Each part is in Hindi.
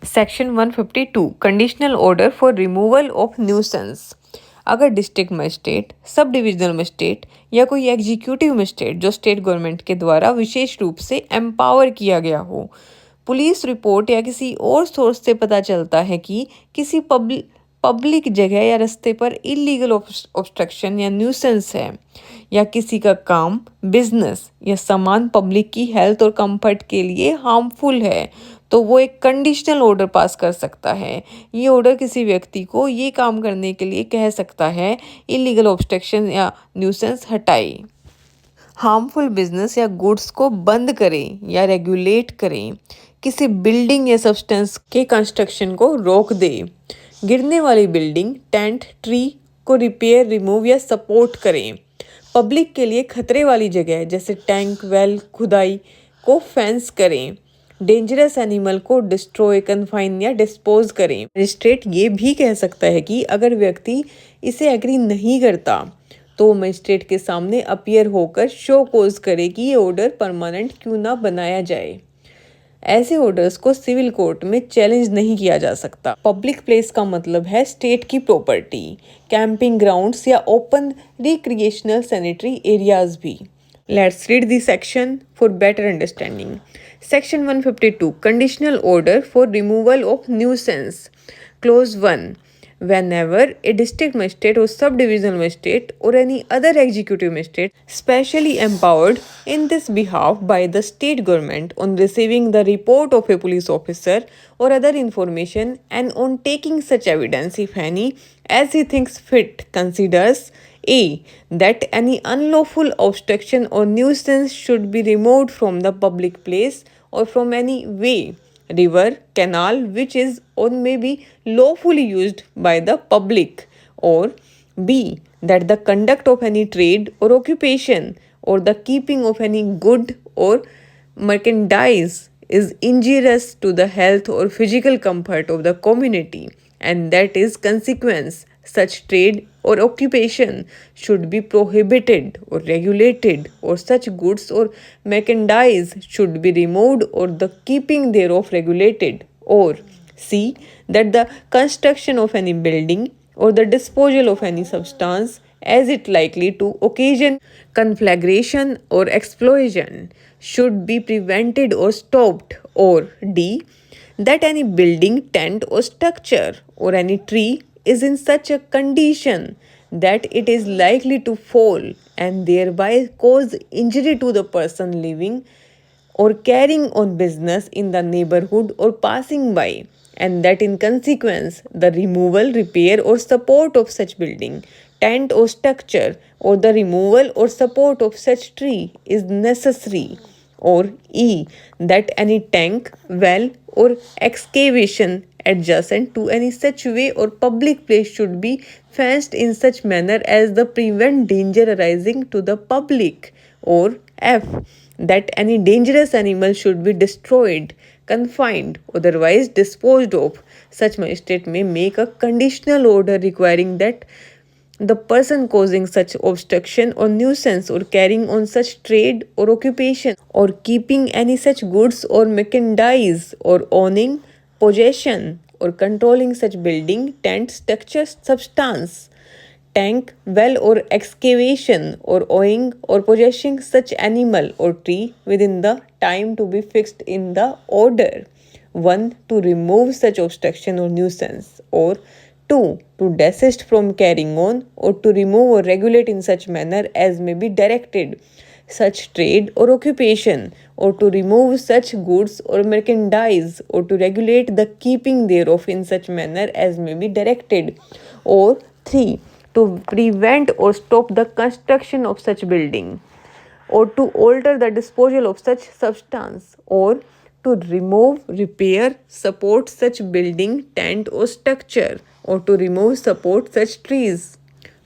Section 152 conditional order for removal of nuisance. अगर district magistrate, sub divisional magistrate या कोई एग्जीक्यूटिव मजिस्ट्रेट जो स्टेट गवर्नमेंट के द्वारा विशेष रूप से एम्पावर किया गया हो, पुलिस रिपोर्ट या किसी और सोर्स से पता चलता है कि किसी पब्लिक जगह या रास्ते पर इलीगल ऑब्स्ट्रक्शन या न्यूसेंस है, या किसी का काम, बिजनेस या सामान पब्लिक की हेल्थ और कंफर्ट के लिए हार्मफुल है, तो वो एक कंडीशनल ऑर्डर पास कर सकता है। ये ऑर्डर किसी व्यक्ति को ये काम करने के लिए कह सकता है, इलीगल ऑब्स्ट्रक्शन या न्यूसेंस हटाए, हार्मफुल बिजनेस या गुड्स को बंद करें या रेगुलेट करें, किसी बिल्डिंग या सब्सटेंस के कंस्ट्रक्शन को रोक दे, गिरने वाली बिल्डिंग, टेंट, ट्री को रिपेयर, रिमूव या सपोर्ट करें, पब्लिक के लिए खतरे वाली जगह जैसे टैंक, वेल, खुदाई को फेंस करें, डेंजरस एनिमल को डिस्ट्रॉय, कन्फाइन या डिस्पोज करें। मजिस्ट्रेट ये भी कह सकता है कि अगर व्यक्ति इसे एग्री नहीं करता तो मजिस्ट्रेट के सामने अपीयर होकर शो कोज करे कि ये ऑर्डर परमानेंट क्यों ना बनाया जाए। ऐसे ऑर्डर्स को सिविल कोर्ट में चैलेंज नहीं किया जा सकता। पब्लिक प्लेस का मतलब है स्टेट की प्रॉपर्टी, कैंपिंग ग्राउंड्स या ओपन रिक्रिएशनल सैनिटरी एरियाज भी। Let's read the section for better understanding. Section 152 Conditional Order for Removal of Nuisance. Clause 1. Whenever a district magistrate or subdivisional magistrate or any other executive magistrate specially empowered in this behalf by the state government on receiving the report of a police officer or other information and on taking such evidence, if any, as he thinks fit, considers a. That any unlawful obstruction or nuisance should be removed from the public place or from any way, river, canal which is or may be lawfully used by the public, or b. That the conduct of any trade or occupation or the keeping of any good or merchandise is injurious to the health or physical comfort of the community, and that is consequence such trade or occupation should be prohibited or regulated, or such goods or merchandise should be removed or the keeping thereof regulated, or c. That the construction of any building or the disposal of any substance as it likely to occasion conflagration or explosion should be prevented or stopped, or d. That any building, tent or structure or any tree is in such a condition that it is likely to fall and thereby cause injury to the person living or carrying on business in the neighborhood or passing by, and that in consequence the removal, repair or support of such building, tent or structure, or the removal or support of such tree is necessary, or e. That any tank, well or excavation adjacent to any such way or public place should be fenced in such manner as the prevent danger arising to the public, or f. That any dangerous animal should be destroyed, confined, otherwise disposed of. Such magistrate may make a conditional order requiring that the person causing such obstruction or nuisance or carrying on such trade or occupation or keeping any such goods or merchandise or owning, possession or controlling such building, tent, structure, substance, tank, well or excavation or owing or possessing such animal or tree within the time to be fixed in the order. 1. To remove such obstruction or nuisance, or 2. To desist from carrying on or to remove or regulate in such manner as may be directed such trade or occupation, or to remove such goods or merchandise, or to regulate the keeping thereof in such manner as may be directed, or 3. To prevent or stop the construction of such building, or to alter the disposal of such substance, or to remove, repair, support such building, tent or structure, or to remove, support such trees.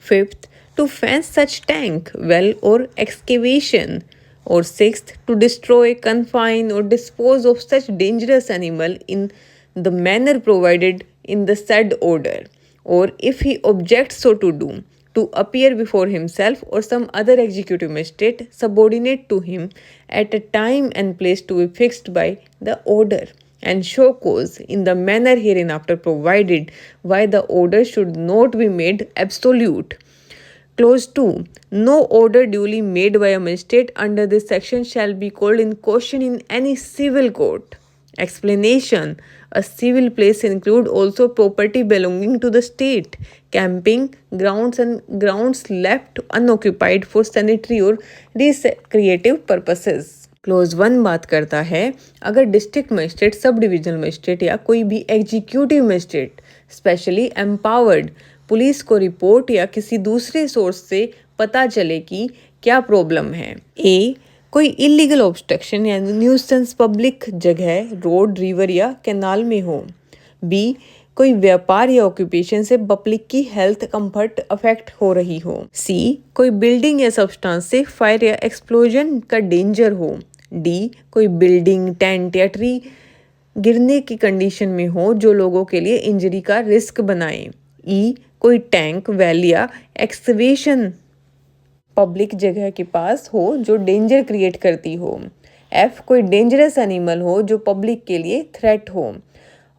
5th, to fence such tank, well or excavation, or 6th, to destroy, confine or dispose of such dangerous animal in the manner provided in the said order, or if he objects so to do, to appear before himself or some other executive magistrate subordinate to him at a time and place to be fixed by the order. and show cause in the manner hereinafter provided why the order should not be made absolute. Clause 2. No order duly made by a magistrate under this section shall be called in question in any civil court. Explanation. A civil place include also property belonging to the state, camping grounds and grounds left unoccupied for sanitary or recreative purposes. Close 1 बात करता है अगर district magistrate, sub divisional magistrate या कोई भी executive magistrate specially empowered police को रिपोर्ट या किसी दूसरे सोर्स से पता चले कि क्या प्रॉब्लम है। ए, कोई इलीगल ऑब्स्ट्रक्शन या न्यूसेंस पब्लिक जगह, रोड, रिवर या कैनाल में हो। बी, कोई व्यापार या ऑक्यूपेशन से पब्लिक की हेल्थ कंफर्ट अफेक्ट हो रही हो। सी, कोई बिल्डिंग या सब्सटेंस से फायर या एक्सप्लोजन का डेंजर हो। डी, कोई बिल्डिंग, टेंट या ट्री गिरने की कंडीशन में हो जो लोगों के लिए इंजरी का रिस्क बनाए। ई, कोई टैंक, वेल या एक्सकवेशन पब्लिक जगह के पास हो जो डेंजर क्रिएट करती हो। एफ, कोई डेंजरस एनिमल हो जो पब्लिक के लिए थ्रेट हो।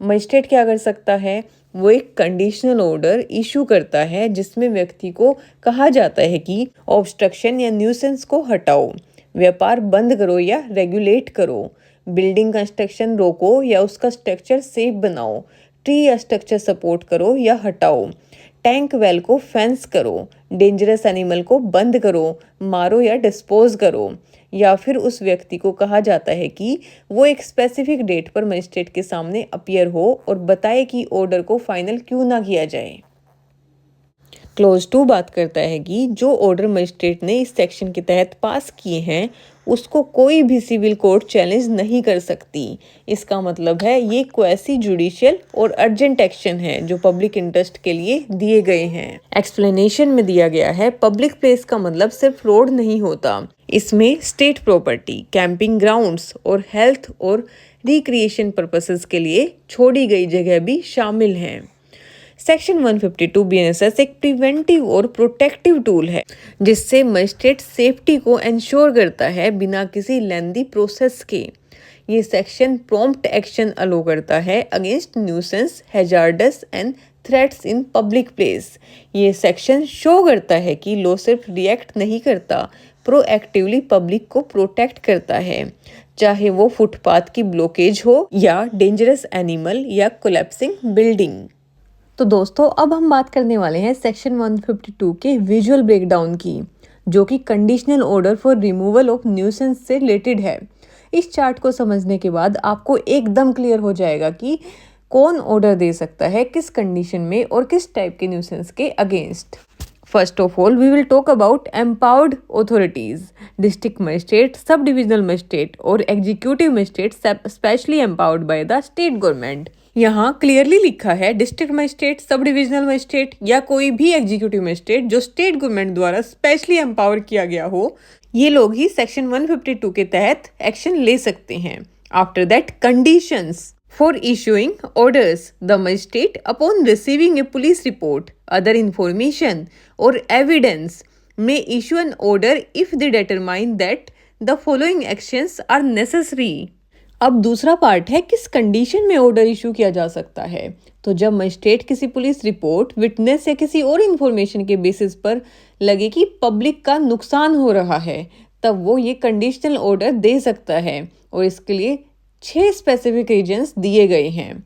मजिस्ट्रेट क्या कर सकता है, वो एक कंडीशनल ऑर्डर इशू करता है जिसमें व्यक्ति को कहा जाता है कि ऑब्स्ट्रक्शन या न्यूसेंस को हटाओ, व्यापार बंद करो या रेगुलेट करो, बिल्डिंग कंस्ट्रक्शन रोको या उसका स्ट्रक्चर सेफ बनाओ, ट्री या स्ट्रक्चर सपोर्ट करो या हटाओ, टैंक वेल को फेंस करो, डेंजरस एनिमल को बंद करो, मारो या डिस्पोज करो। या फिर उस व्यक्ति को कहा जाता है कि वो एक स्पेसिफिक डेट पर मजिस्ट्रेट के सामने अपीयर हो और बताए कि ऑर्डर को फाइनल क्यों ना किया जाए। क्लोज 2 बात करता है कि जो ऑर्डर मजिस्ट्रेट ने इस सेक्शन के तहत पास किए हैं उसको कोई भी सिविल कोर्ट चैलेंज नहीं कर सकती। इसका मतलब है ये क्वेसी जुडिशियल और अर्जेंट एक्शन है जो पब्लिक इंटरेस्ट के लिए दिए गए हैं। एक्सप्लेनेशन में दिया गया है पब्लिक प्लेस का मतलब सिर्फ रोड नहीं होता, इसमें स्टेट प्रॉपर्टी, कैंपिंग ग्राउंड्स और हेल्थ और रिक्रिएशन पर्पसेस के लिए छोड़ी गई जगह भी शामिल हैं। सेक्शन 152 बीएनएसएस एक प्रिवेंटिव और प्रोटेक्टिव टूल है जिससे मजिस्ट्रेट सेफ्टी को इंश्योर करता है बिना किसी लेंदी प्रोसेस के। ये सेक्शन प्रॉम्प्ट एक्शन अलो करता है against nuisance, hazards and threats in public place. ये सेक्शन शो करता है कि लॉ सिर्फ रिएक्ट नहीं करता, प्रोएक्टिवली पब्लिक को प्रोटेक्ट करता है, चाहे वो फुटपाथ की ब्लॉकेज हो या डेंजरस एनिमल या कोलैप्सिंग बिल्डिंग। तो दोस्तों अब हम बात करने वाले हैं सेक्शन 152 के विजुअल ब्रेकडाउन की, जो कि conditional order for removal of nuisance से रिलेटेड है। इस चार्ट को समझने के बाद आपको एकदम क्लियर हो जाएगा कि कौन ऑर्डर दे सकता है, किस कंडीशन में और किस टाइप के न्यूसेंस के against. First of all we will talk about empowered authorities, district magistrate, sub divisional magistrate और executive magistrate specially empowered by the state government. यहाँ क्लियरली लिखा है district magistrate, sub divisional magistrate या कोई भी एग्जीक्यूटिव मजिस्ट्रेट जो स्टेट गवर्नमेंट द्वारा स्पेशली एम्पावर किया गया हो, ये लोग ही सेक्शन 152 के तहत एक्शन ले सकते हैं। After that conditions for issuing orders, the magistrate upon receiving A police report, other information और evidence may issue an order if they determine that the following actions are necessary। अब दूसरा पार्ट है किस कंडीशन में ऑर्डर इशू किया जा सकता है। तो जब मजिस्ट्रेट किसी पुलिस रिपोर्ट, विटनेस या किसी और इंफॉर्मेशन के बेसिस पर लगे कि पब्लिक का नुकसान हो रहा है, तब वो ये कंडीशनल ऑर्डर दे सकता है और इसके लिए 6 स्पेसिफिक रीजंस दिए गए हैं।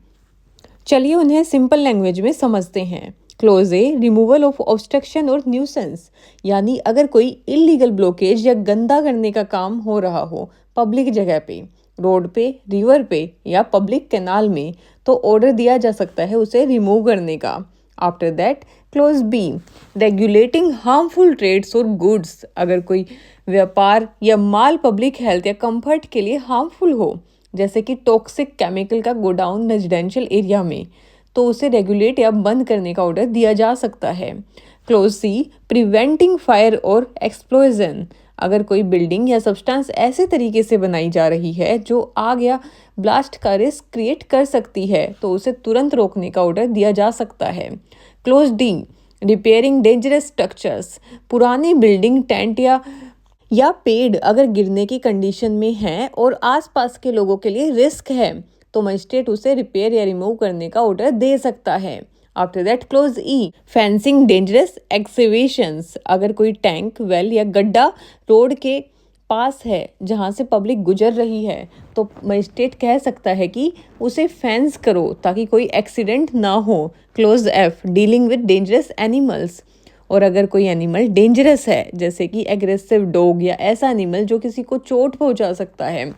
चलिए उन्हें सिंपल लैंग्वेज में समझते हैं। Close A, removal of obstruction और न्यूसेंस, यानी अगर कोई इलीगल ब्लॉकेज या गंदा करने का काम हो रहा हो पब्लिक जगह पे, रोड पे, रिवर पे या पब्लिक कैनाल में, तो ऑर्डर दिया जा सकता है उसे रिमूव करने का। After that clause B, regulating harmful trades और गुड्स, अगर कोई व्यापार या माल पब्लिक हेल्थ या कंफर्ट के लिए हार्मफुल हो, जैसे कि टॉक्सिक केमिकल का गोडाउन रेजिडेंशियल एरिया में, तो उसे रेगुलेट या बंद करने का ऑर्डर दिया जा सकता है। क्लोज सी, प्रिवेंटिंग फायर और एक्सप्लोजन, अगर कोई बिल्डिंग या सब्सटेंस ऐसे तरीके से बनाई जा रही है जो आग या ब्लास्ट का रिस्क क्रिएट कर सकती है, तो उसे तुरंत रोकने का ऑर्डर दिया जा सकता है। Close D, repairing dangerous structures, पुरानी बिल्डिंग, टेंट या पेड़ अगर गिरने की कंडीशन में हैं और आसपास के लोगों के लिए रिस्क है, तो मजिस्ट्रेट उसे रिपेयर या रिमूव करने का ऑर्डर दे सकता है। After that close E, fencing dangerous excavations. अगर कोई टैंक, वेल या गड्ढा रोड के पास है जहां से पब्लिक गुजर रही है, तो मजिस्ट्रेट कह सकता है कि उसे फेंस करो ताकि कोई एक्सीडेंट ना हो। Close F, dealing with dangerous animals. और अगर कोई एनिमल डेंजरस है, जैसे कि एग्रेसिव डॉग या ऐसा एनिमल जो किसी को चोट पहुंचा सकता है,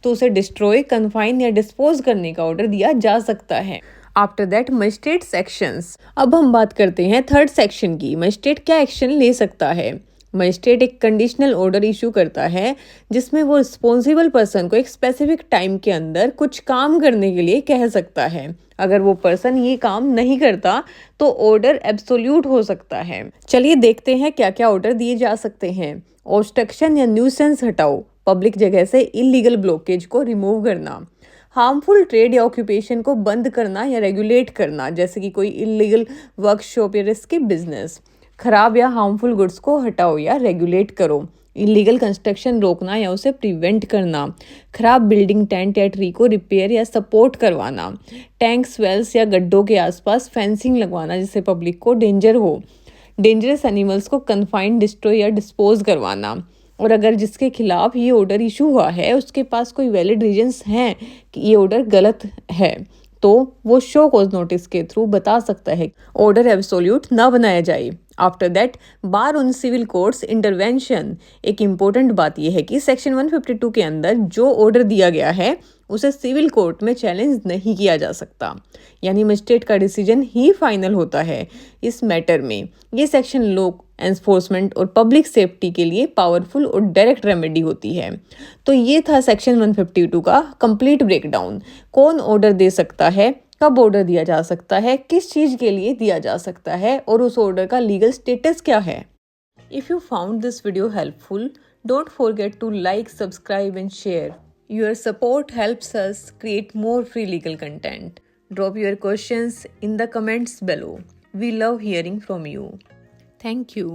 तो उसे डिस्ट्रॉय, कन्फाइन या डिस्पोज करने का ऑर्डर दिया जा सकता है। After that magistrate sections. अब हम बात करते हैं थर्ड सेक्शन की। मजिस्ट्रेट क्या एक्शन ले सकता है? मजिस्ट्रेट एक कंडीशनल ऑर्डर इशू करता है जिसमें वो रिस्पॉन्सिबल पर्सन को एक स्पेसिफिक टाइम के अंदर कुछ काम करने के लिए कह सकता है। अगर वो पर्सन ये काम नहीं करता तो ऑर्डर एब्सोल्यूट हो सकता है। चलिए देखते हैं क्या क्या ऑर्डर दिए जा सकते हैं। ऑब्स्ट्रक्शन या न्यूसेंस हटाओ, पब्लिक जगह से इलीगल ब्लॉकेज को रिमूव करना। हार्मफुल ट्रेड या ऑक्यूपेशन को बंद करना या रेगुलेट करना, जैसे कि कोई इलीगल वर्कशॉप या रिस्की बिजनेस। खराब या हार्मफुल गुड्स को हटाओ या रेगुलेट करो। इलीगल कंस्ट्रक्शन रोकना या उसे प्रिवेंट करना। खराब बिल्डिंग, टेंट या ट्री को रिपेयर या सपोर्ट करवाना। टैंक्स, वेल्स या गड्ढों के आसपास फेंसिंग लगवाना जिससे पब्लिक को डेंजर हो। डेंजरस एनिमल्स को कन्फाइन, डिस्ट्रॉय या डिस्पोज करवाना। और अगर जिसके खिलाफ ये ऑर्डर इशू हुआ है उसके पास कोई वैलिड रीजंस हैं कि ये ऑर्डर गलत है, तो वो शो कॉज नोटिस के थ्रू बता सकता है ऑर्डर एब्सोल्यूट ना बनाया जाए। After that bar on civil courts intervention. एक इम्पोर्टेंट बात यह है कि सेक्शन 152 के अंदर जो ऑर्डर दिया गया है उसे सिविल कोर्ट में चैलेंज नहीं किया जा सकता, यानी मजिस्ट्रेट का डिसीजन ही फाइनल होता है इस मैटर में। ये सेक्शन लॉ एनफोर्समेंट और पब्लिक सेफ्टी के लिए पावरफुल और डायरेक्ट रेमेडी होती है। तो ये था सेक्शन 152 का कंप्लीट ब्रेकडाउन। कौन ऑर्डर दे सकता है, कब ऑर्डर दिया जा सकता है, किस चीज़ के लिए दिया जा सकता है और उस ऑर्डर का लीगल स्टेटस क्या है। If you found this video helpful, don't forget to like, subscribe and share. Your support helps us create more free legal content. Drop your questions in the comments below. We love hearing from you. Thank you.